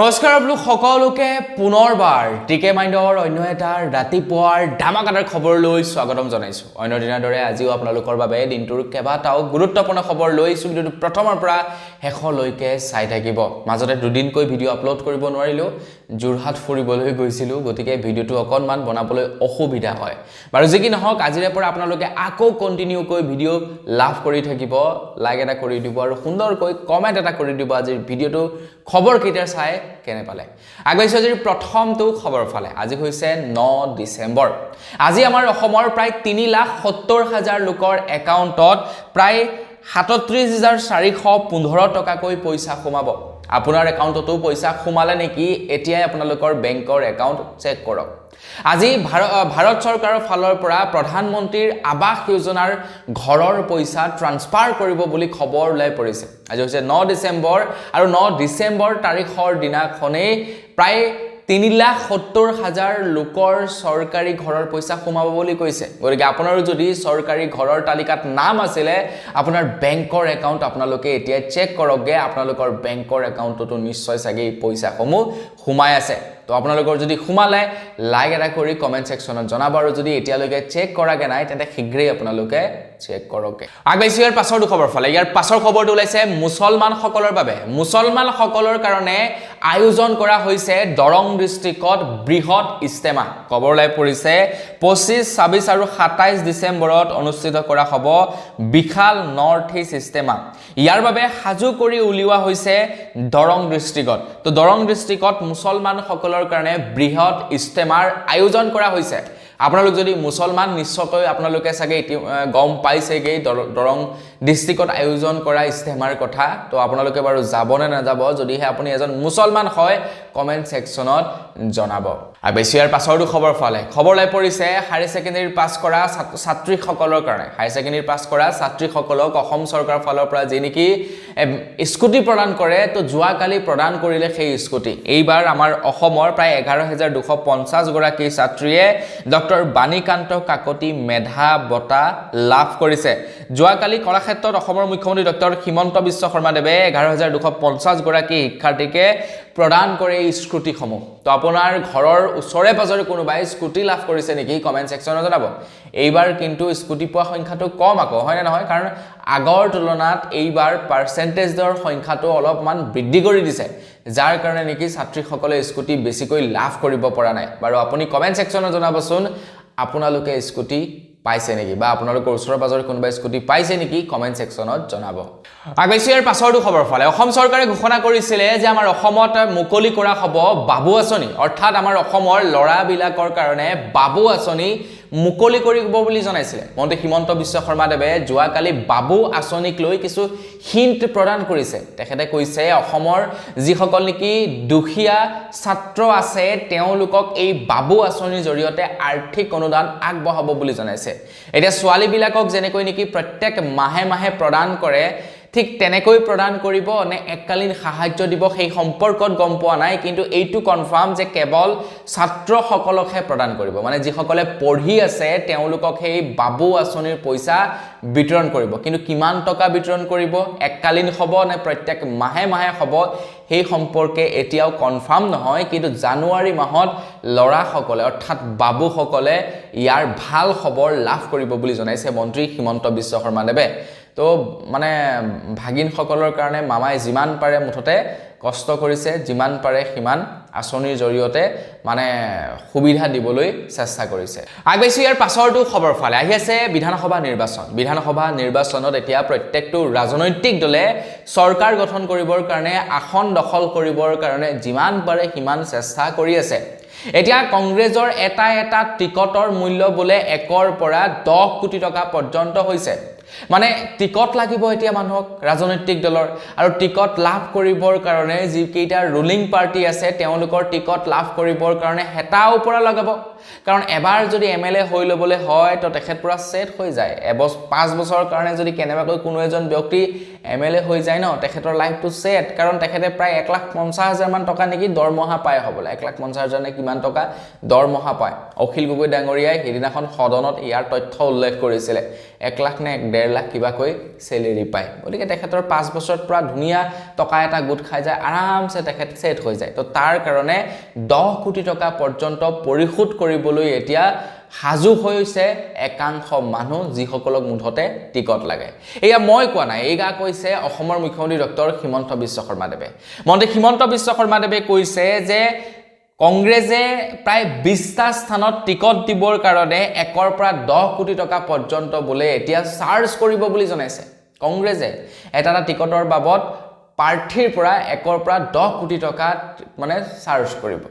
নমস্কাৰ আপোনালোক সকলোকে পুনৰবাৰ টিকে মাইণ্ডৰ অন্য এটা ৰাতিপুৱাৰ ধামাকাদাৰ খবৰ লৈ স্বাগতম জনাইছো। অন্য দিনৰ দৰে আজিও আপোনালোকৰ বাবে দিনটোৰ কেইবাটাও গুৰুত্বপূৰ্ণ খবৰ লৈ ভিডিঅ'টো প্ৰথমৰ পৰা শেষলৈকে চাই থাকিব। মাজতে দুদিনকৈ ভিডিঅ' আপলোড কৰিব নোৱাৰিলো, যোৰহাট ফুৰিবলৈ গৈছিলো, গতিকে ভিডিঅ'টো অকনমান বনাবলৈ অসুবিধা হয়। বাৰু যি কি নহওক, আজিৰে পৰা আপোনালোকে আকৌ কন্টিনিউকৈ ভিডিঅ' লাভ কৰি থাকিব, লাইক এটা কৰি দিব আৰু সুন্দৰকৈ কমেন্ট এটা কৰি দিব আজিৰ ভিডিঅ'টো খবৰ কেইটাৰ চাই কেনে পালে। আগবাইছো আজিৰ প্ৰথমটো খবৰ ফালে। আজি হৈছে 9 ডিচেম্বৰ। আজি আমাৰ অসমৰ প্ৰায় 3,70,000 লোকৰ একাউণ্টত প্ৰায় 37,415 টকাকৈ পইচা সোমাব। আপোনাৰ একাউণ্টতো পইচা সোমালে নেকি এতিয়াই আপোনালোকৰ বেংকৰ একাউণ্ট চেক কৰক। আজি ভাৰত চৰকাৰৰ ফালৰ পৰা প্ৰধানমন্ত্ৰীৰ আৱাস যোজনাৰ ঘৰৰ পইচা ট্ৰান্সফাৰ কৰিব বুলি খবৰ ওলাই পৰিছে। আজি হৈছে 9 ডিচেম্বৰ আৰু 9 ডিচেম্বৰ তাৰিখৰ দিনাখনেই প্ৰায় 3,70,000 লোকৰ চৰকাৰী ঘৰৰ পইচা সোমাব বুলি কৈছে। গতিকে আপোনাৰো যদি চৰকাৰী ঘৰৰ তালিকাত নাম আছিলে, আপোনাৰ বেংকৰ একাউণ্ট আপোনালোকে এতিয়া চেক কৰকগে। আপোনালোকৰ বেংকৰ একাউণ্টতো নিশ্চয় চাগে এই পইচাসমূহ সোমাই আছে। তো আপোনালোকৰ যদি সোমালে লাইক এটা কৰি কমেন্ট সেকশনত জনাব আৰু যদি এতিয়ালৈকে চেক কৰাগে নাই তেন্তে শীঘ্ৰেই আপোনালোকে চেক কৰকে। আগবাইছো ইয়াৰ পাছৰ খবৰ ফালে। ইয়াৰ পাছৰ খবৰটো ওলাইছে মুছলমান সকলৰ বাবে। মুছলমান সকলৰ কাৰণে আয়োজন কৰা হৈছে দৰং ডিস্ট্ৰিক্টত বৃহৎ ইস্তেমা। খবৰ ওলাই পৰিছে 25, 26 আৰু 27 ডিচেম্বৰত অনুষ্ঠিত কৰা হ'ব বিশাল নৰ্থ ইষ্ট ইস্তেমা। ইয়াৰ বাবে সাজু কৰি উলিওৱা হৈছে দৰং ডিস্ট্ৰিক্টত। তো দৰং ডিস্ট্ৰিক্টত মুছলমান সকলৰ কাৰণে বৃহৎ ইস্তেমাৰ আয়োজন কৰা হৈছে। আপোনালোক যদি মুছলমান নিশ্চয়কৈ আপোনালোকে চাগে গম পাইছেগৈ দৰং ডিস্ট্ৰিক্টত আয়োজন কৰা ইস্তেমাৰ কথা। তো আপোনালোকে বাৰু যাব নে নাযাব, যদিহে আপুনি এজন মুছলমান হয় কমেন্ট সেকশনত জনাব। আৰু বেছি ইয়াৰ পাছৰটো খবৰ ফালে। খবৰ ওলাই পৰিছে হায়াৰ ছেকেণ্ডেৰী পাছ কৰা ছাত্ৰীসকলৰ কাৰণে। হায়াৰ ছেকেণ্ডেৰী পাছ কৰা ছাত্ৰীসকলক অসম চৰকাৰৰ ফালৰ পৰা যি নেকি স্কুটি প্ৰদান কৰে, তো যোৱাকালি প্ৰদান কৰিলে সেই স্কুটি। এইবাৰ আমাৰ অসমৰ প্ৰায় 11,250 গৰাকী ছাত্ৰীয়ে ডক্টৰ বাণীকান্ত কাকতি মেধা বঁটা লাভ কৰিছে। যোৱাকালি কলাক্ষেত্ৰত অসমৰ মুখ্যমন্ত্ৰী ডক্টৰ হিমন্ত বিশ্ব শৰ্মাদেৱে 11,250 গৰাকী শিক্ষাৰ্থীকে প্ৰদান কৰে এই স্কুটিসমূহ। তো আপোনাৰ ঘৰৰ ওচৰে পাজৰে কোনোবাই স্কুটি লাভ কৰিছে নেকি কমেন্ট সেকশনত জনাব। এইবাৰ কিন্তু স্কুটি পোৱা সংখ্যাটো কম আকৌ, হয় নে নহয়? কাৰণ আগৰ তুলনাত এইবাৰ পাৰ্চেন্টেজৰ সংখ্যাটো অলপমান বৃদ্ধি কৰি দিছে, যাৰ কাৰণে নেকি ছাত্ৰীসকলে স্কুটি বেছিকৈ লাভ কৰিব পৰা নাই। বাৰু আপুনি কমেন্ট সেকশনত জনাবচোন আপোনালোকে স্কুটি পাইছে নেকি, বা আপোনালোকৰ ওচৰৰ পাজৰে কোনোবা স্কুটি পাইছে নেকি কমেন্ট সেকশনত জনাব। আগবাইছো ইয়াৰ পাছৰটো খবৰ ফালে। অসম চৰকাৰে ঘোষণা কৰিছিলে যে আমাৰ অসমত মুকলি কৰা হ'ব বাবু আঁচনি, অৰ্থাৎ আমাৰ অসমৰ ল'ৰাবিলাকৰ কাৰণে বাবু আঁচনি মুকলি কৰিব বুলি জনাইছিলে। মন্ত্ৰী হিমন্ত বিশ্ব শৰ্মাদেৱে যোৱাকালি বাবু আঁচনিক লৈ কিছু হিণ্ট প্ৰদান কৰিছে। তেখেতে কৈছে অসমৰ যিসকল নেকি দুখীয়া ছাত্ৰ আছে তেওঁলোকক এই বাবু আঁচনিৰ জৰিয়তে আৰ্থিক অনুদান আগবঢ়াব বুলি জনাইছে। এতিয়া ছোৱালীবিলাকক যেনেকৈ নেকি প্ৰত্যেক মাহে মাহে প্ৰদান কৰে, ঠিক তেনেকৈ প্ৰদান কৰিব নে এককালীন সাহায্য দিব সেই সম্পৰ্কত গম পোৱা নাই, কিন্তু এইটো কনফাৰ্ম যে কেৱল ছাত্ৰসকলকহে প্ৰদান কৰিব। মানে যিসকলে পঢ়ি আছে তেওঁলোকক সেই বাবু আঁচনিৰ পইচা বিতৰণ কৰিব। কিন্তু কিমান টকা বিতৰণ কৰিব, এককালীন হ'ব নে প্ৰত্যেক মাহে মাহে হ'ব, সেই সম্পৰ্কে এতিয়াও কনফাৰ্ম নহয়। কিন্তু জানুৱাৰী মাহত ল'ৰাসকলে অৰ্থাৎ বাবুসকলে ইয়াৰ ভাল খবৰ লাভ কৰিব বুলি জনাইছে মন্ত্ৰী হিমন্ত বিশ্ব শৰ্মাদেৱে। তো মানে ভাগিনসকলৰ কাৰণে মামাই যিমান পাৰে মুঠতে কষ্ট কৰিছে, যিমান পাৰে সিমান আঁচনিৰ জৰিয়তে মানে সুবিধা দিবলৈ চেষ্টা কৰিছে। আগবাইছো ইয়াৰ পাছৰটো খবৰ ফালে। আহি আছে বিধানসভা নিৰ্বাচন। বিধানসভা নিৰ্বাচনত এতিয়া প্ৰত্যেকটো ৰাজনৈতিক দলে চৰকাৰ গঠন কৰিবৰ কাৰণে, আসন দখল কৰিবৰ কাৰণে যিমান পাৰে সিমান চেষ্টা কৰি আছে। এতিয়া কংগ্ৰেছৰ এটা টিকটৰ মূল্য বোলে 1 পৰা 10 কোটি টকা পৰ্যন্ত হৈছে। মানে টিকট লাগিব এতিয়া মানুহক ৰাজনৈতিক দলৰ, আৰু টিকট লাভ কৰিবৰ কাৰণে যিকেইটা ৰুলিং পাৰ্টি আছে তেওঁলোকৰ টিকট লাভ কৰিবৰ কাৰণে হেতা ওপৰা লগাব। কাৰণ এবাৰ যদি MLA হৈ ল'বলৈ হয় তো তেখেত পুৰা সেট হৈ যায়। 5 বছৰৰ কাৰণে যদি কেনেবাকৈ কোনো এজন ব্যক্তি MLA হৈ যায় ন, তেখেতৰ লাইফটো সেট। কাৰণ তেখেতে প্ৰায় 1,50,000 মান টকা নেকি দৰমহা পায় হ'বলৈ, 1,50,000 নে কিমান টকা দৰমহা পায়। অখিল গগৈ ডাঙৰীয়াই সেইদিনাখন সদনত ইয়াৰ তথ্য উল্লেখ কৰিছিলে। 1 লাখ নে 1.5 লাখ কিবাকৈ চেলেৰি পায় গতিকে তেখেতৰ 5 বছৰত পৰা ধুনীয়া টকা এটা গোট খাই যায় আৰামছে তেখেত সেট হৈ যায় তো তাৰ কাৰণে 10 কোটি টকা পৰ্যন্ত পৰিশোধ কৰিবলৈ এতিয়া হাজু হৈছে একাংশ মানুহ যিসকলক মুঠতে টিকট লাগে এয়া মই কোৱা নাই এইগা কৈছে অসমৰ মুখ্যমন্ত্ৰী ডক্টৰ হিমন্ত বিশ্ব শৰ্মাদেৱে মন্ত্ৰী হিমন্ত বিশ্ব শৰ্মাদেৱে কৈছে যে কংগ্ৰেছে প্ৰায় 20টা স্থানত টিকট দিবৰ কাৰণে 1 পৰা 10 কোটি টকা পৰ্যন্ত বলে এতিয়া চাৰ্জ কৰিব বুলি জনাইছে কংগ্ৰেছে এটা টিকটৰ বাবদ প্ৰাৰ্থীৰ পৰা 1 পৰা 10 কোটি টকা মানে চাৰ্জ কৰিব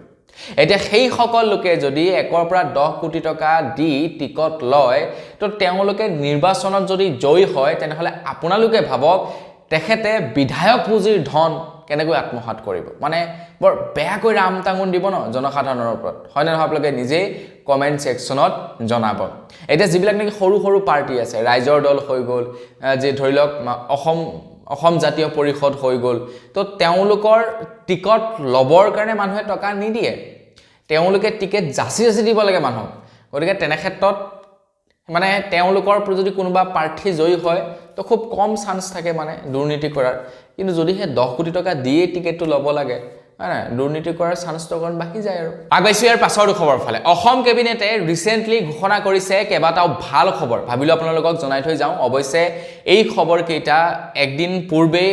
এতিয়া সেই সকল লোকে যদি 1 পৰা 10 কোটি টকা দি টিকট লয় তো তেওঁলোকে নিৰ্বাচনত যদি জয়ী হয় তেনেহলে আপোনালোকে ভাবক তেখেতে বিধায়ক পুঁজিৰ ধন কেনেকৈ আত্মসাৎ কৰিব মানে বৰ বেয়াকৈ ৰাম টাঙুন দিব ন জনসাধাৰণৰ ওপৰত হয় না আপোনালোকে নিজে কমেন্ট সেকশনত জনাব এতিয়া যিবিলাক নেকি সৰু সৰু পাৰ্টি আছে ৰাইজৰ দল হৈ গল যে ধৰি লওক অসম জাতীয় পৰিষদ হৈ গল তো তেওঁলোকৰ টিকট লবৰ কাৰণে মানুহে টকা নিদিয়ে তেওঁলোকে টিকেট জাচি দিব লাগে মানুহ গতিকে তেনে ক্ষেত্ৰত মানে তেওঁলোকৰ যদি কোনোবা প্ৰাৰ্থী জয়ী হয় তো খুব কম চান্স থাকে মানে দুৰ্নীতি কৰাৰ কিন্তু যদি হে 10 কোটি টকা দিয়ে টিকেটটো লব লাগে না দুৰ্নীতি কৰাৰ চান্সটো অকণ বাকি যায় আৰু আগবাইছো ইয়াৰ পাছৰ খবৰ ফালে অসম কেবিনেটে ৰিসেন্টলি ঘোষণা কৰিছে কেইবাটাও ভাল খবৰ ভাবিলো আপোনালোকক জনাই থৈ যাওঁ অৱশ্যে এই খবৰ কেইটা একদিন পূৰ্বে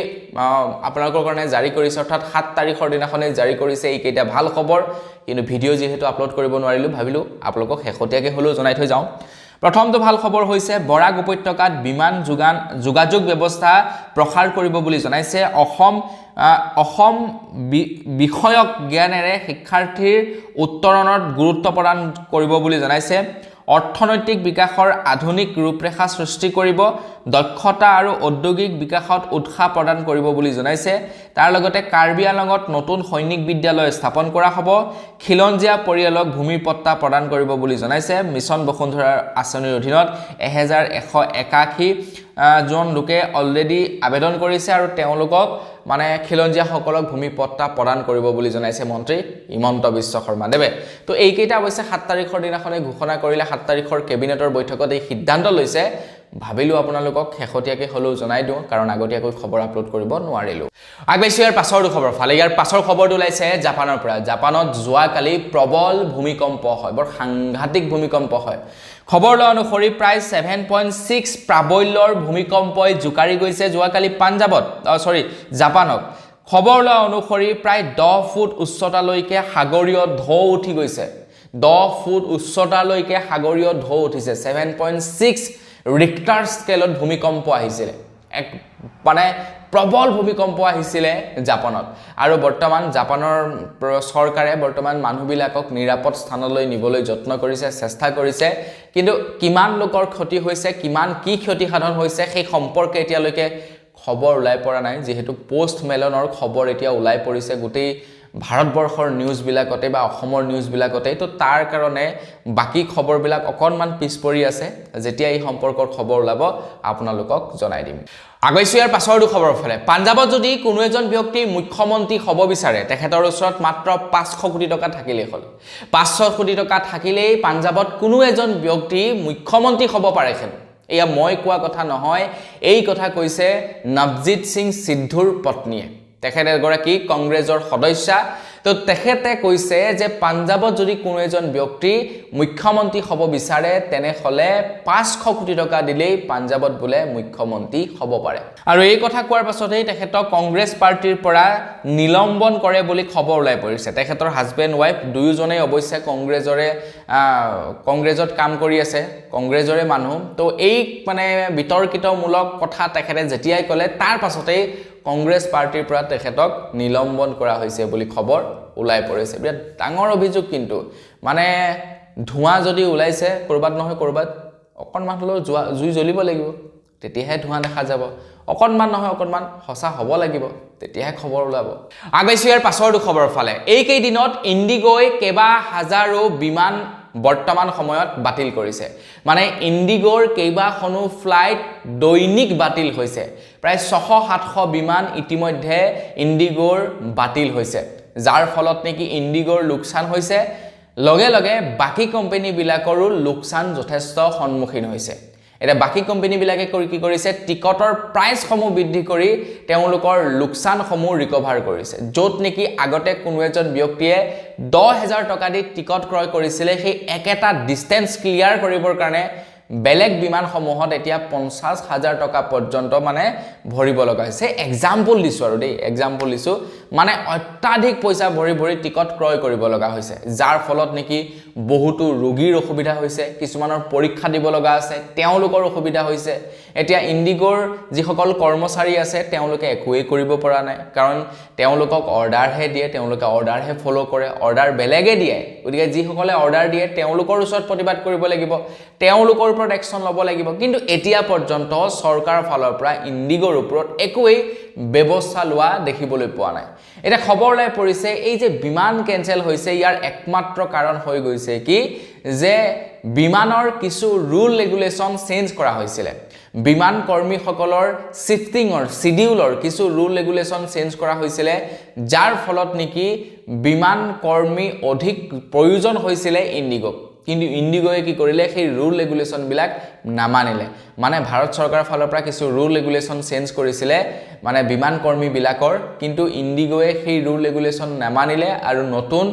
আপোনালোকৰ কাৰণে জাৰি কৰিছে অৰ্থাৎ 7 তাৰিখৰ দিনাখনে জাৰি কৰিছে এই কেইটা ভাল খবৰ কিন্তু ভিডিঅ' যেহেতু আপলোড কৰিব নোৱাৰিলো ভাবিলো আপোনালোকক শেহতীয়াকৈ হলেও জনাই থৈ যাওঁ প্ৰথমটো ভাল খবৰ হৈছে বৰাক উপত্যকাত বিমান যোগাযোগ ব্যৱস্থা প্ৰসাৰ কৰিব বুলি জনাইছে অসম বিষয়ক জ্ঞানেৰে শিক্ষাৰ্থীৰ উত্তৰণত গুৰুত্ব প্ৰদান কৰিব বুলি জনাইছে অৰ্থনৈতিক বিকাশৰ আধুনিক ৰূপৰেখা সৃষ্টি কৰিব দক্ষতা আৰু ঔদ্যোগিক বিকাশত উৎসাহ প্ৰদান কৰিব বুলি জনাইছে তাৰ লগতে কাৰ্বি আংলঙত নতুন সৈনিক বিদ্যালয় স্থাপন কৰা হ'ব খিলঞ্জীয়া পৰিয়ালক ভূমি পট্টা প্ৰদান কৰিব বুলি জনাইছে মিছন বসুন্ধৰাৰ আঁচনিৰ অধীনত 1181 জন লোকে অলৰেডি আবেদন কৰিছে আৰু তেওঁলোকক মানে খিলঞ্জীয়া সকলক ভূমি পট্টা প্ৰদান কৰিব বুলি জনাইছে মন্ত্ৰী হিমন্ত বিশ্ব শৰ্মাদেৱে তো এই কেইটা অৱশ্যে 7 তাৰিখৰ দিনাখনে ঘোষণা কৰিলে 7 তাৰিখৰ কেবিনেটৰ বৈঠকত এই সিদ্ধান্ত লৈছে ভাবিলো আপোনালোকক শেহতীয়াকৈ হলেও জনাই দিওঁ কাৰণ আগতীয়াকৈ খবৰ আপলোড কৰিব নোৱাৰিলো আগবাইছো ইয়াৰ পাছৰ খবৰ ফালে ইয়াৰ পাছৰ খবৰটো ওলাইছে জাপানৰ পৰা জাপানত যোৱাকালি প্ৰবল ভূমিকম্প হয় বৰ সাংঘাতিক ভূমিকম্প হয় খবৰ অনুসৰি প্ৰায় 7.6 প্ৰাবল্যৰ ভূমিকম্পই জুকাৰি গৈছে যোৱাকালি জাপানত খবৰ অনুসৰি প্ৰায় 10 ফুট উচ্চতালৈকে সাগৰীয় ঢৌ উঠি গৈছে 10 ফুট উচ্চতালৈকে সাগৰীয় ঢৌ উঠিছে 7.6 ৰিক্টাৰ স্কেলত ভূমিকম্প আহিছিল এক মানে প্ৰবল ভূমিকম্প আহিছিল জাপানত আৰু বৰ্তমান জাপানৰ চৰকাৰে বৰ্তমান মানুহবিলাকক নিৰাপদ স্থানলৈ নিবলৈ যত্ন কৰিছে চেষ্টা কৰিছে কিন্তু কিমান লোকৰ ক্ষতি হৈছে কিমান কি ক্ষতি সাধন হৈছে সেই সম্পৰ্কে এতিয়ালৈকে খবৰ ওলাই পৰা নাই যেহেতু পোষ্ট মেলনৰ খবৰ এতিয়া ওলাই পৰিছে গোটেই ভাৰতবৰ্ষৰ নিউজ বিলাকতে বা অসমৰ নিউজ বিলাকতে তো তাৰ কাৰণে বাকি খবৰ বিলাক অকনমান পিছ পৰি আছে যেতিয়া এই সম্পৰ্কৰ খবৰ ওলাব আপোনালোকক জনাই দিম আগৈছো ইয়াৰ পাছৰ খবৰ ফালে পাঞ্জাবত যদি কোনো এজন ব্যক্তি মুখ্যমন্ত্ৰী হ'ব বিচাৰে তেখেতৰ ওচৰত মাত্ৰ 500 কোটি টকা থাকিলেই হ'ল 500 কোটি টকা থাকিলেই পাঞ্জাবত কোনো এজন ব্যক্তি মুখ্যমন্ত্ৰী হ'ব পাৰে খেন এয়া মই কোৱা কথা নহয় এই কথা কৈছে নৱজিত সিং সিদ্ধুৰ পত্নীয়ে তেখেতে এগৰাকী কংগ্ৰেছৰ সদস্য তো তেখেতে কৈছে যে পাঞ্জাবত যদি কোনো এজন ব্যক্তি মুখ্যমন্ত্ৰী হ'ব বিচাৰে তেনেহলে 500 কোটি টকা দিলেই পাঞ্জাবত বোলে মুখ্যমন্ত্ৰী হ'ব পাৰে আৰু এই কথা কোৱাৰ পাছতেই তেখেতক কংগ্ৰেছ পাৰ্টিৰ পৰা নিলম্বন কৰে বুলি খবৰ ওলাই পৰিছে তেখেতৰ হাজবেণ্ড ওয়াইফ দুয়োজনেই অৱশ্যে কংগ্ৰেছত কাম কৰি আছে কংগ্ৰেছৰে মানুহ তো এই মানে বিতৰ্কিতমূলক কথা তেখেতে যেতিয়াই ক'লে তাৰ পাছতেই কংগ্ৰেছ পাৰ্টিৰ পৰা তেখেতক নিলম্বন কৰা হৈছে বুলি খবৰ ওলাই পৰিছে বিৰাট ডাঙৰ অভিযোগ কিন্তু মানে ধোঁৱা যদি ওলাইছে কৰবাত নহয় কৰবাত অকনমান হলেও জুই জ্বলিব লাগিব তেতিয়াহে ধোঁৱা দেখা যাব অকনমান নহয় অকনমান হসা হ'ব লাগিব তেতিয়াহে খবৰ ওলাব আগৈছো ইয়াৰ পাছৰ খবৰ ফালে এই কেই দিনত ইন্ডিগোই কেবা হাজাৰো বিমান বৰ্তমান সময়ত বাতিল কৰিছে মানে ইন্ডিগোৰ কেইবাখনো ফ্লাইট দৈনিক বাতিল হৈছে প্ৰায় 600-700 বিমান ইতিমধ্যে ইন্ডিগোৰ বাতিল হৈছে যাৰ ফলত নেকি ইন্ডিগোৰ লোকসান হৈছে লগে লগে বাকি কোম্পানী বিলাকৰো লোকসান যথেষ্ট সন্মুখীন হৈছে এতিয়া বাকি কোম্পানীবিলাকে কি কৰিছে টিকটৰ প্ৰাইচসমূহ বৃদ্ধি কৰি তেওঁলোকৰ লোকচানসমূহ ৰিকভাৰ কৰিছে য'ত নেকি আগতে কোনো এজন ব্যক্তিয়ে 10,000 টকা দি টিকট ক্ৰয় কৰিছিলে সেই একেটা ডিসটেন্স ক্লিয়াৰ কৰিবৰ কাৰণে বেলেগ বিমানসমূহত এতিয়া 50,000 টকা পৰ্যন্ত মানে ভৰিব লগা হৈছে এক্সাম্পল দিছো আৰু দেই এক্সাম্পল দিছো মানে অত্যাধিক পইচা ভৰি টিকট ক্ৰয় কৰিব লগা হৈছে যাৰ ফলত নেকি বহুতো ৰোগীৰ অসুবিধা হৈছে কিছুমানৰ পৰীক্ষা দিব লগা আছে তেওঁলোকৰ অসুবিধা হৈছে এতিয়া ইণ্ডিগোৰ যিসকল কৰ্মচাৰী আছে তেওঁলোকে একোৱে কৰিব পৰা নাই কাৰণ তেওঁলোকক অৰ্ডাৰহে দিয়ে তেওঁলোকে অৰ্ডাৰহে ফলো কৰে অৰ্ডাৰ বেলেগে দিয়ে গতিকে যিসকলে অৰ্ডাৰ দিয়ে তেওঁলোকৰ ওচৰত প্ৰতিবাদ কৰিব লাগিব তেওঁলোকৰ ওপৰত একচন ল'ব লাগিব কিন্তু এতিয়া পৰ্যন্ত চৰকাৰৰ ফালৰ পৰা ইণ্ডিগোৰ ওপৰত একোৱেই ব্যৱস্থা লোৱা দেখিবলৈ পোৱা নাই এটা খবৰ লাই পৰিছে এই যে বিমান কেনসেল হৈছে ইয়াৰ একমাত্ৰ কাৰণ হৈ গৈছে কি যে বিমানৰ কিছু ৰুল ৰেগুলেশন চেঞ্জ কৰা হৈছিল বিমান কৰ্মীসকলৰ শিফটিংৰ শিডিউলৰ কিছু ৰুল ৰেগুলেশন চেঞ্জ কৰা হৈছিল যাৰ ফলত নেকি বিমান কৰ্মী অধিক প্ৰয়োজন হৈছিল ইণ্ডিগো কিন্তু ইণ্ডিগোয়ে কি কৰিলে সেই ৰুল ৰেগুলেশন বিলাক নামানিলে মানে ভাৰত চৰকাৰৰ ফালৰ পৰা কিছু ৰুল ৰেগুলেশন চেঞ্জ কৰিছিলে মানে বিমান কৰ্মী বিলাকৰ কিন্তু ইণ্ডিগোয়ে সেই ৰুল ৰেগুলেশন নামানিলে আৰু নতুন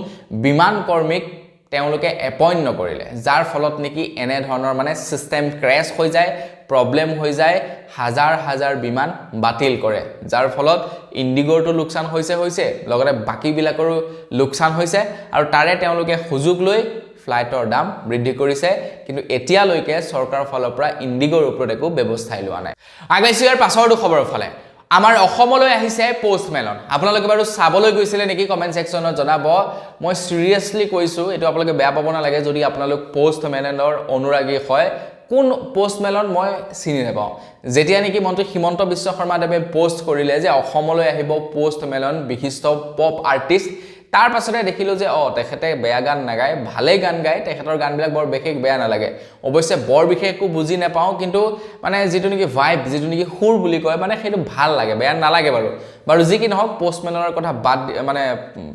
বিমান কৰ্মীক তেওঁলোকে এপইন্ট নকৰিলে যাৰ ফলত নেকি এনে ধৰণৰ মানে সিস্টেম ক্ৰ্যাশ হৈ যায় প্ৰবলেম হৈ যায় হাজাৰ হাজাৰ বিমান বাতিল কৰে যাৰ ফলত ইণ্ডিগোৰটো লোকচান হৈছে লগতে বাকি বিলাকৰো লোকচান হৈছে আৰু তাৰে তেওঁলোকে সুযোগ লৈ ফ্লাইটৰ দাম বৃদ্ধি কৰিছে কিন্তু এতিয়ালৈকে চৰকাৰৰ ফালৰ পৰা ইণ্ডিগোৰ ওপৰত একো ব্যৱস্থা লোৱা নাই আগাইছো ইয়াৰ পাছৰটো খবৰৰ ফালে আমাৰ অসমলৈ আহিছে পোষ্টমেলন আপোনালোকে বাৰু চাবলৈ গৈছিলে নেকি কমেন্ট সেকশনত জনাব মই সিৰিয়াসলি কৈছো এটো আপোনালোকে বেয়া পাব না লাগে যদি আপোনালোক পোষ্টমেলনৰ অনুৰাগী হয় কোন পোষ্টমেলন মই চিনি নাপাও যেতিয়া নেকি মন্ত্ৰী হিমন্ত বিশ্ব শৰ্মা দেৱে পোষ্ট কৰিলে যে অসমলৈ আহিব পোষ্টমেলন বিশিষ্ট পপ আৰ্টিষ্ট তাৰ পাছতে দেখিলো যে তেখেতে বেয়া গান নাগায় ভালে গান গায় তেখেতৰ গানবিলাক বৰ বিশেষ বেয়া নালাগে অৱশ্যে বৰ বিশেষকো বুজি নাপাও কিন্তু মানে যেটো নেকি ভাইব যেটো নেকি সুৰ বুলি কয় মানে সেইটো ভাল লাগে বেয়া নালাগে বাৰু যি কি নহওক পোষ্টমেনৰ কথা বাদ মানে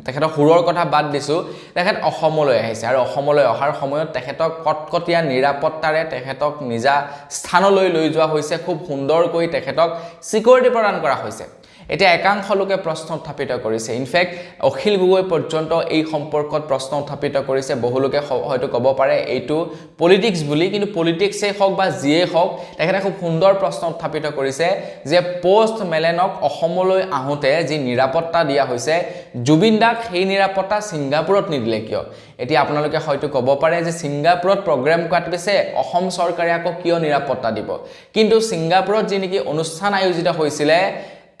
তেখেতৰ সুৰৰ কথা বাদ দিছো তেখেত অসমলৈ আহিছে আৰু অসমলৈ অহাৰ সময়ত তেখেতক কটকটীয়া নিৰাপত্তাৰে তেখেতক নিজা স্থানলৈ লৈ যোৱা হৈছে খুব সুন্দৰকৈ তেখেতক সিকিউৰিটি প্ৰদান কৰা হৈছে এতিয়া একাংশ লোকে প্ৰশ্ন উত্থাপিত কৰিছে ইনফেক্ট অখিল গগৈ পৰ্যন্ত এই সম্পৰ্কত প্ৰশ্ন উত্থাপিত কৰিছে বহু লোকে হয়তো ক'ব পাৰে এইটো পলিটিক্স বুলি কিন্তু পলিটিক্সে হওক বা জিয়ে হওক তেখেতে খুব সুন্দৰ প্ৰশ্ন উত্থাপিত কৰিছে যে পোষ্ট মেলেনক অসমলৈ আহোতে যি নিৰাপত্তা দিয়া হৈছে জুবিন দাক সেই নিৰাপত্তা সিংগাপুৰত নিদিলে কিয় এতিয়া আপোনালোকে হয়তো ক'ব পাৰে যে সিংগাপুৰত প্ৰগ্ৰাম কাটিছে অসম চৰকাৰে আকৌ কিয় নিৰাপত্তা দিব কিন্তু সিংগাপুৰত যি নেকি অনুষ্ঠান আয়োজিত হৈছিল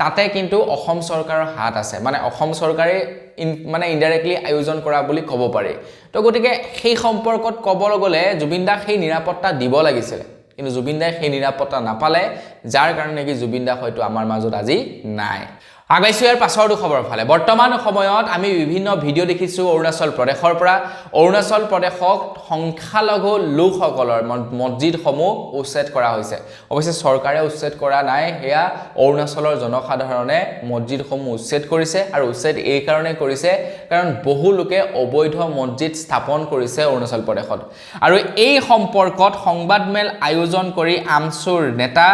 তাতে কিন্তু অসম চৰকাৰৰ হাত আছে মানে অসম চৰকাৰে মানে ইনডাইৰেক্টলি আয়োজন কৰা বুলি ক'ব পাৰি তো গতিকে সেই সম্পৰ্কত ক'বলৈ গ'লে জুবিন দাক সেই নিৰাপত্তা দিব লাগিছিল কিন্তু জুবিন দাই সেই নিৰাপত্তা নাপালে যাৰ কাৰণে কি জুবিন দা হয়তো আমাৰ মাজত আজি নাই আগাইছো ইয়াৰ পাছৰটো খবৰ ফালে বৰ্তমান সময়ত আমি বিভিন্ন ভিডিঅ দেখিছো অৰুণাচল প্ৰদেশৰ পৰা অৰুণাচল প্ৰদেশক সংখ্যালঘু লোকসকলৰ মছজিদসমূহ উচ্ছেদ কৰা হৈছে অৱশ্যে চৰকাৰে উচ্ছেদ কৰা নাই হেয়া অৰুণাচলৰ জনসাধাৰণে মছজিদসমূহ উচ্ছেদ কৰিছে আৰু উচ্ছেদ এই কাৰণে কৰিছে কাৰণ বহু লোকে অবৈধ মছজিদ স্থাপন কৰিছে অৰুণাচল প্ৰদেশত আৰু এই সম্পৰ্কত সংবাদমেল আয়োজন কৰি আমচুৰ নেতা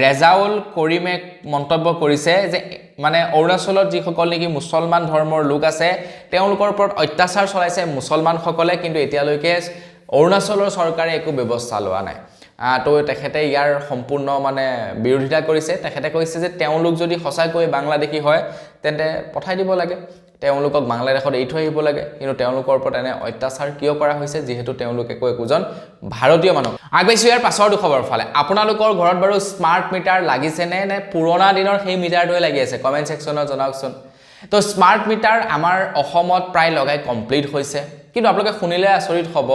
ৰেজাউল কৰিমে মন্তব্য কৰিছে যে মানে অৰুণাচলত যিসকল নেকি মুছলমান ধৰ্মৰ লোক আছে তেওঁলোকৰ ওপৰত অত্যাচাৰ চলাইছে মুছলমান সকলে কিন্তু এতিয়ালৈকে অৰুণাচলৰ চৰকাৰে একো ব্যৱস্থা লোৱা নাই তো তেখেতে ইয়াৰ সম্পূৰ্ণ মানে বিৰোধিতা কৰিছে তেখেতে কৈছে যে তেওঁলোক যদি সঁচাকৈ বাংলাদেশী হয় তেন্তে পঠাই দিব লাগে তেওঁলোকক বাংলাদেশত এই থৈ আহিব লাগে কিন্তু তেওঁলোকৰ ওপৰত এনে অত্যাচাৰ কিয় কৰা হৈছে যেহেতু তেওঁলোকে একোজন ভাৰতীয় মানুহ আগবাইছো ইয়াৰ পাছৰটো খবৰ ফালে আপোনালোকৰ ঘৰত বাৰু স্মাৰ্ট মিটাৰ লাগিছে নে পুৰণা দিনৰ সেই মিটাৰটোৱে লাগি আছে কমেন্ট সেকশনত জনাওকচোন তো স্মাৰ্ট মিটাৰ আমাৰ অসমত প্ৰায় লগাই কমপ্লিট হৈছে কিন্তু আপোনালোকে শুনিলে আচৰিত হ'ব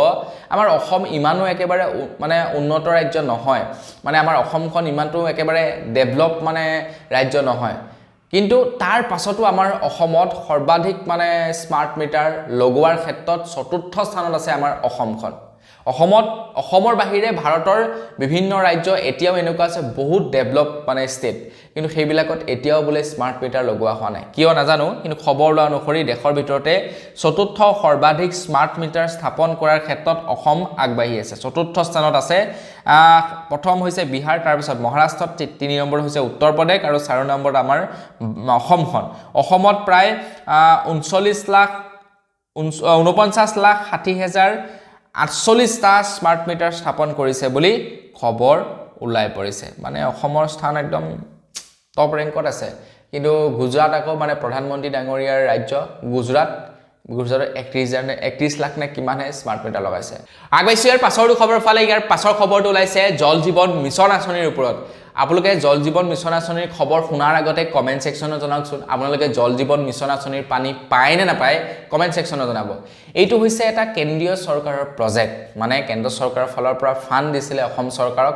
আমাৰ অসম ইমানো একেবাৰে মানে উন্নত ৰাজ্য নহয় মানে আমাৰ অসমখন ইমানটো একেবাৰে ডেভেলপ মানে ৰাজ্য নহয় কিন্তু তাৰ পাছতো আমাৰ অসমত সৰ্বাধিক মানে স্মাৰ্ট মিটাৰ লগোৱাৰ ক্ষেত্ৰত চতুৰ্থ স্থানত আছে আমাৰ অসমখন অসমৰ বাহিৰে ভাৰতৰ বিভিন্ন ৰাজ্য এতিয়াও এনেকুৱা আছে বহুত ডেভেলপ মানে ষ্টেট কিন্তু সেইবিলাকত এতিয়াও বোলে স্মাৰ্ট মিটাৰ লগোৱা হোৱা নাই কিয় নাজানো কিন্তু খবৰ লোৱা অনুসৰি দেশৰ ভিতৰতে চতুৰ্থ সৰ্বাধিক স্মাৰ্ট মিটাৰ স্থাপন কৰাৰ ক্ষেত্ৰত অসম আগবাঢ়ি আছে চতুৰ্থ স্থানত আছে প্ৰথম হৈছে বিহাৰ তাৰ পিছত মহাৰাষ্ট্ৰত ৩ নম্বৰ হৈছে উত্তৰ প্ৰদেশ আৰু ৪ নম্বৰত আমাৰ অসমখন অসমত প্ৰায় 49,60,48,000টা স্মাৰ্ট মিটাৰ স্থাপন কৰিছে বুলি খবৰ ওলাই পৰিছে মানে অসমৰ স্থান একদম টপ ৰেংকত আছে কিন্তু গুজৰাট আকৌ মানে প্ৰধানমন্ত্ৰী ডাঙৰীয়াৰ ৰাজ্য গুজৰাটত 31 লাখ নে কিমানহে স্মাৰ্ট মিটাৰ লগাইছে আগবাইছো ইয়াৰ পাছৰ খবৰ ফালে ইয়াৰ পাছৰ খবৰটো ওলাইছে জল জীৱন মিছন আঁচনিৰ ওপৰত আপোনালোকে জল জীৱন মিছন আঁচনিৰ খবৰ শুনাৰ আগতে কমেন্ট সেকশনত জনাওকচোন আপোনালোকে জল জীৱন মিছন আঁচনিৰ পানী পায় নে নাপায় কমেন্ট সেকশনত জনাব এইটো হৈছে এটা কেন্দ্ৰীয় চৰকাৰৰ প্ৰজেক্ট মানে কেন্দ্ৰ চৰকাৰৰ ফালৰ পৰা ফান্ড দিছিলে অসম চৰকাৰক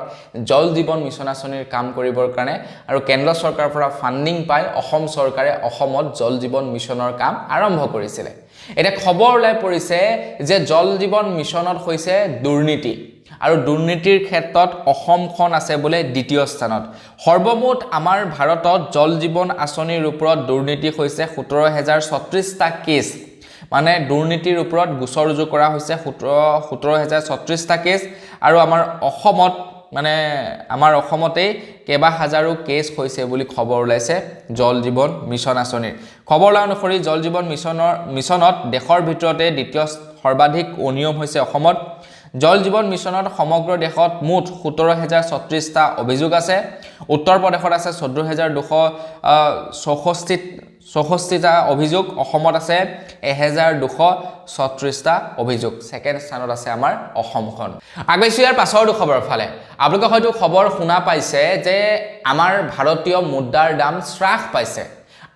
জল জীৱন মিছন আঁচনিৰ কাম কৰিবৰ কাৰণে আৰু কেন্দ্ৰ চৰকাৰৰ পৰা ফান্ডিং পাই অসম চৰকাৰে অসমত জল জীৱন মিছনৰ কাম আৰম্ভ কৰিছিলে এটা খবৰ ওলাই পৰিছে যে জল জীৱন মিছনত হৈছে দুৰ্নীতি আৰু দুৰ্নীতিৰ ক্ষেত্ৰত অসমখন আছে বলে দ্বিতীয় স্থানত সৰ্বমুঠ আমাৰ ভাৰতত জল জীৱন আঁচনিৰ ওপৰত দুৰ্নীতি হৈছে 17,036টা কেছ মানে দুৰ্নীতিৰ ওপৰত গোচৰ ৰুজু কৰা হৈছে 17,036টা কেছ আৰু আমাৰ অসমত মানে আমাৰ অসমতে কেবা হাজাৰো কেছ হৈছে বুলি খবৰ ওলাইছে জল জীৱন মিছন আঁচনিৰ খবৰ অনুসৰি জল জীৱন মিছনত দেশৰ ভিতৰতে দ্বিতীয় সৰ্বাধিক অনিয়ম হৈছে অসমত জল জীৱন মিছনত সমগ্ৰ দেশত মুঠ 17,036টা অভিযোগ আছে উত্তৰ প্ৰদেশত আছে 14,264টা অভিযোগ অসমত আছে 1,236টা অভিযোগ সেকেন্ড স্থানত আছে আমাৰ অসমখন আগবাইছো ইয়াৰ পাছৰ খবৰ ফালে আপোনালোকে হয়তো খবৰ শুনা পাইছে যে আমাৰ ভাৰতীয় মুদ্ৰাৰ দাম হ্ৰাস পাইছে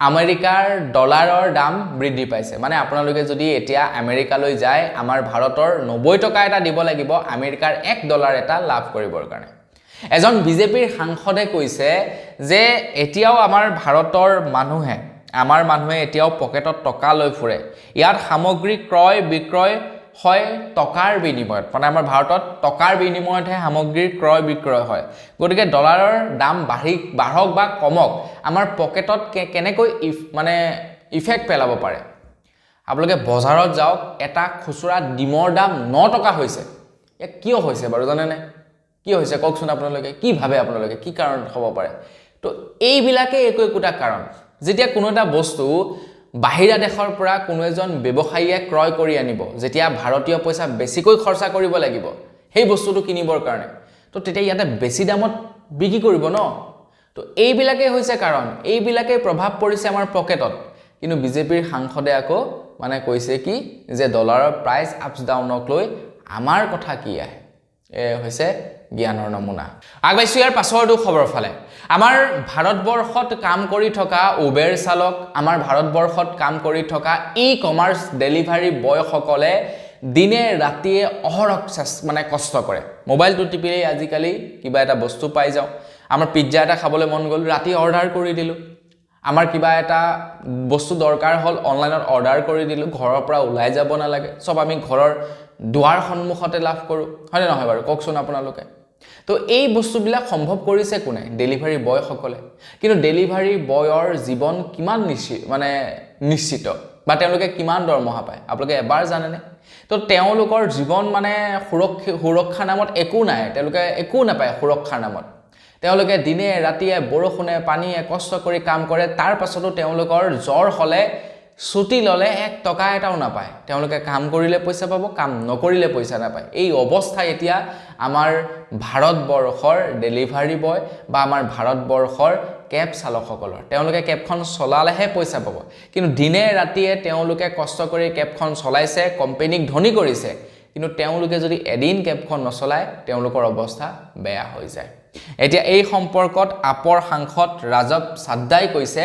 আমেৰিকাৰ ডলাৰৰ দাম বৃদ্ধি পাইছে মানে আপোনালোকে যদি এতিয়া আমেৰিকালৈ যায় আমাৰ ভাৰতৰ 90 টকা এটা দিব লাগিব আমেৰিকাৰ $1 এটা লাভ কৰিবৰ কাৰণে এজন বিজেপিৰ সাংসদে কৈছে যে এতিয়াও আমাৰ ভাৰতৰ মানুহে এতিয়াও পকেটত টকা লৈ ফুৰে ইয়াত সামগ্ৰী ক্ৰয় বিক্ৰয় হয় টকাৰ বিনিময়ত মানে আমাৰ ভাৰতত টকাৰ বিনিময়তহে সামগ্ৰীৰ ক্ৰয় বিক্ৰয় হয় গতিকে ডলাৰৰ দাম বাঢ়ক বা কমক আমাৰ পকেটত কেনেকৈ মানে ইফেক্ট পেলাব পাৰে আপোনালোকে বজাৰত যাওক এটা খুচুৰা ডিমৰ দাম 9 টকা হৈছে এ কিয় হৈছে বাৰু জানেনে কি হৈছে কওকচোন আপোনালোকে কি ভাবে আপোনালোকে কি কাৰণ হ'ব পাৰে তো এইবিলাকে একোটা কাৰণ যেতিয়া কোনো এটা বস্তু বাহিৰা দেশৰ পৰা কোনো এজন ব্যৱসায়ীয়ে ক্ৰয় কৰি আনিব যেতিয়া ভাৰতীয় পইচা বেছিকৈ খৰচা কৰিব লাগিব সেই বস্তুটো কিনিবৰ কাৰণে তো তেতিয়া ইয়াতে বেছি দামত বিক্ৰী কৰিব ন তো এইবিলাকে হৈছে কাৰণ এইবিলাকে প্ৰভাৱ পৰিছে আমাৰ পকেটত কিন্তু বিজেপিৰ সাংসদে আকৌ মানে কৈছে কি যে ডলাৰৰ প্ৰাইস আপস ডাউনক লৈ আমাৰ কথা কি আহে হৈছে জ্ঞানৰ নমুনা আগবাইছো ইয়াৰ পাছৰটো খবৰ ফালে আমাৰ ভাৰতবৰ্ষত কাম কৰি থকা উবেৰ চালক আমাৰ ভাৰতবৰ্ষত কাম কৰি থকা ই-কমাৰ্চ ডেলিভাৰী বয়সকলে দিনে ৰাতিয়ে অহৰক মানে কষ্ট কৰে মোবাইলটো টিপিলে আজিকালি কিবা এটা বস্তু পাই যাও আমাৰ পিজ্জা এটা খাবলৈ মন গল ৰাতি অৰ্ডাৰ কৰি দিলো আমাৰ কিবা এটা বস্তু দৰকাৰ হল অনলাইনত অৰ্ডাৰ কৰি দিলো ঘৰৰ পৰা ওলাই যাব না লাগে সব আমি ঘৰৰ দুৱাৰ সন্মুখতে লাভ কৰো হয় নহয় বাৰু কওকচোন আপোনালোকে তো এই বস্তুবিলাক সম্ভৱ কৰিছে কোনে ডেলিভাৰী বয় সকলে কিন্তু ডেলিভাৰী বয়ৰ জীৱন কিমান নিশ্চিত বা তেওঁলোকে কিমান দৰমহা পায় আপোনালোকে এবাৰ জানেনে তো তেওঁলোকৰ জীৱন মানে সুৰক্ষা নামত একো নাই তেওঁলোকে একো নাপায় সুৰক্ষাৰ নামত তেওঁলোকে দিনে ৰাতিয়ে বৰষুণে পানীয়ে কষ্ট কৰি কাম কৰে তাৰ পাছতো তেওঁলোকৰ জ্বৰ হলে ছুটি ললে 1 টকা এটাও নাপায় তেওঁলোকে কাম কৰিলে পইচা পাব কাম নকৰিলে পইচা নাপায় এই অৱস্থা এতিয়া আমাৰ ভাৰতবৰ্ষৰ ডেলিভাৰী বয় বা আমাৰ ভাৰতবৰ্ষৰ কেব চালকসকলৰ তেওঁলোকে কেবখন চলালেহে পইচা পাব কিন্তু দিনে ৰাতিয়ে তেওঁলোকে কষ্ট কৰি কেবখন চলাইছে কোম্পানীক ধনী কৰিছে কিন্তু তেওঁলোকে যদি এদিন কেবখন নচলায় তেওঁলোকৰ অৱস্থা বেয়া হৈ যায় এতিয়া এই সম্পৰ্কত আপৰ সাংসদ ৰাজব সাদ্দাই কৈছে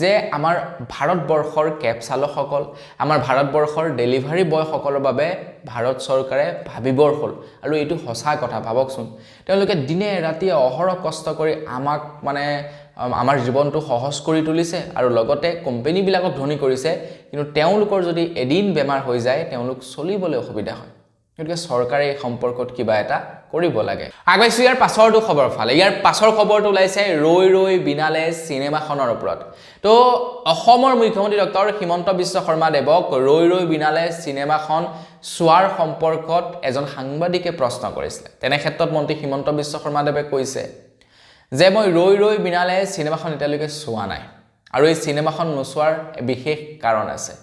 যে আমাৰ ভাৰতবৰ্ষৰ কেব চালকসকল আমাৰ ভাৰতবৰ্ষৰ ডেলিভাৰী বয় সকলৰ বাবে ভাৰত চৰকাৰে ভাবিবৰ হল আৰু এইটো সঁচা কথা ভাবকচোন তেওঁলোকে দিনে ৰাতিয়ে অহৰহ কষ্ট কৰি আমাক মানে আমাৰ জীৱনটো সহজ কৰি তুলিছে আৰু লগতে কোম্পানী বিলাকক ধনী কৰিছে কিন্তু তেওঁলোকৰ যদি এদিন বেমাৰ হৈ যায় তেওঁলোক চলিবলৈ অসুবিধা হয় গতিকে চৰকাৰে এই সম্পৰ্কত কিবা এটা কৰিব লাগে আগবাইছো ইয়াৰ পাছৰটো খবৰ ফালে ইয়াৰ পাছৰ খবৰটো ওলাইছে ৰৈ ৰৈ বিনালে চিনেমাখনৰ ওপৰত তো অসমৰ মুখ্যমন্ত্ৰী ডক্টৰ হিমন্ত বিশ্ব শৰ্মা দেৱক ৰৈ ৰৈ বিনালে চিনেমাখন চোৱাৰ সম্পৰ্কত এজন সাংবাদিকে প্ৰশ্ন কৰিছিল তেনে ক্ষেত্ৰত মন্ত্ৰী হিমন্ত বিশ্ব শৰ্মা দেৱে কৈছে যে মই ৰৈ ৰৈ বিনালে চিনেমাখন এতিয়ালৈকে চোৱা নাই আৰু এই চিনেমাখন নোচোৱাৰ বিশেষ কাৰণ আছে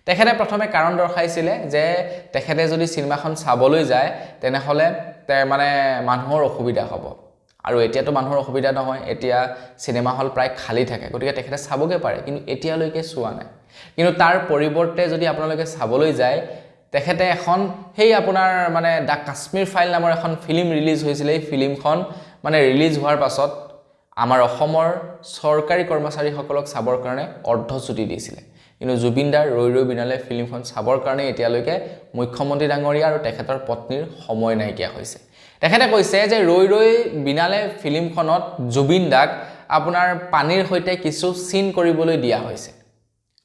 তেখেতে প্ৰথমে কাৰণ দৰ্শাইছিলে যে তেখেতে যদি চিনেমাখন চাবলৈ যায় তেনেহলে মানে মানুহৰ অসুবিধা হ'ব আৰু এতিয়াতো মানুহৰ অসুবিধা নহয় এতিয়া চিনেমা হল প্ৰায় খালি থাকে গতিকে তেখেতে চাবগে পাৰে কিন্তু এতিয়ালৈকে চোৱা নাই কিন্তু তাৰ পৰিৱৰ্তে যদি আপোনালোকে চাবলৈ যায় তেখেতে এখন হেই আপোনাৰ মানে দা কাশ্মীৰ ফাইল নামৰ এখন ফিল্ম ৰিলিজ হৈছিল এই ফিল্মখন মানে ৰিলিজ হোৱাৰ পাছত আমাৰ অসমৰ চৰকাৰী কৰ্মচাৰীসকলক চাবৰ কাৰণে অৰ্ধচুটি দিছিলে কিন্তু জুবিনদাৰ ৰৈ ৰৈ বিনালে ফিল্মখন চাবৰ কাৰণে এতিয়ালৈকে মুখ্যমন্ত্ৰী ডাঙৰীয়া আৰু তেখেতৰ পত্নীৰ সময় নাইকিয়া হৈছে তেখেতে কৈছে যে ৰৈ ৰৈ বিনালে ফিল্মখনত জুবিনদাক আপোনাৰ পানীৰ সৈতে কিছু সিন কৰিবলৈ দিয়া হৈছে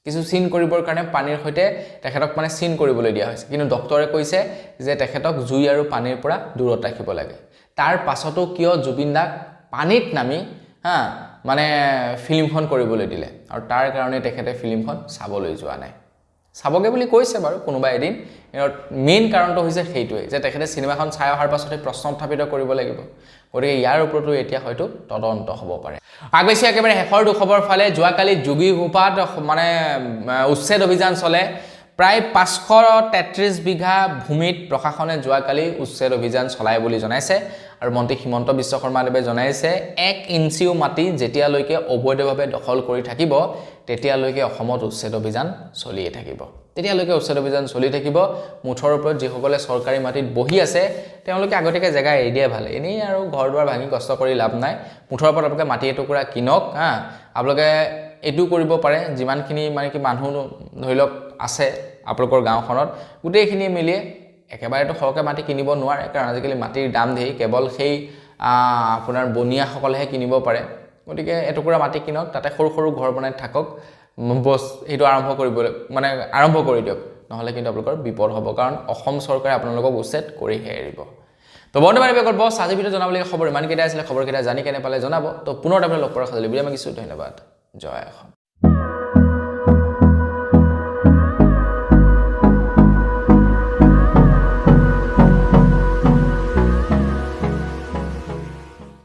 কিছু সিন কৰিবৰ কাৰণে পানীৰ সৈতে তেখেতক মানে সিন কৰিবলৈ দিয়া হৈছে কিন্তু ডক্টৰে কৈছে যে তেখেতক জুই আৰু পানীৰ পৰা দূৰত ৰাখিব লাগে তাৰ পাছতো কিয় জুবিনদাক পানীত নামি মানে ফিল্মখন কৰিবলৈ দিলে আৰু তাৰ কাৰণে তেখেতে ফিল্মখন চাবলৈ যোৱা নাই চাবগে বুলি কৈছে বাৰু কোনোবা এদিন মেইন কাৰণটো হৈছে সেইটোৱে যে তেখেতে চিনেমাখন চাই অহাৰ পাছতে প্ৰশ্ন উত্থাপিত কৰিব লাগিব গতিকে ইয়াৰ ওপৰতো এতিয়া হয়তো তদন্ত হ'ব পাৰে আগবাইছে একেবাৰে শেষৰ দুখবৰ ফালে যোৱাকালি যোগী ঘোপাত মানে উচ্ছেদ অভিযান চলে প্ৰায় 533 বিঘা ভূমিত প্ৰশাসনে যোৱাকালি উচ্ছেদ অভিযান চলাই বুলি জনাইছে আৰু মন্ত্ৰী হিমন্ত বিশ্ব শৰ্মা দেৱে জনাইছে 1 ইঞ্চিও মাটি যেতিয়ালৈকে অবৈধভাৱে দখল কৰি থাকিব তেতিয়ালৈকে অসমত উচ্ছেদ অভিযান চলিয়ে থাকিব তেতিয়ালৈকে উচ্ছেদ অভিযান চলি থাকিব মুঠৰ ওপৰত যিসকলে চৰকাৰী মাটিত বহি আছে তেওঁলোকে আগতেকে জায়গা এৰি দিয়া ভাল এনেই আৰু ঘৰ দুৱাৰ ভাঙি কষ্ট কৰি লাভ নাই মুঠৰ ওপৰত আপোনালোকে মাটি এটুকুৰা কিনক আপোনালোকে এটু কৰিব পাৰে যিমানখিনি মানে কি মানুহ ধৰি লওক আছে আপোনালোকৰ গাঁওখনত গোটেইখিনি মিলি একেবাৰেতো সৰকে মাটি কিনিব নোৱাৰে কাৰণ আজিকালি মাটিৰ দাম ধেই কেৱল সেই আপোনাৰ বনিয়া সকলেহে কিনিব পাৰে গতিকে এটুকুৰা মাটি কিনক তাতে সৰু সৰু ঘৰ বনাই থাকক বস এইটো আৰম্ভ কৰি দিয়ক নহলে কিন্তু আপোনালোকৰ বিপদ হ'ব কাৰণ অসম চৰকাৰে আপোনালোকক উচ্ছেদ কৰিহে এৰিব তো বন্ধুবান্ধৱ বেগৰ বস আজি ভিডিঅ জনাবলৈ খবৰ ইমান কেইটা আছিল খবৰ কেইটা জানি কেনে পালে জনাব তো পুনৰ আপোনালোক লগ কৰাৰ খালি বিৰাম মাগিছো ধন্যবাদ জয় অসম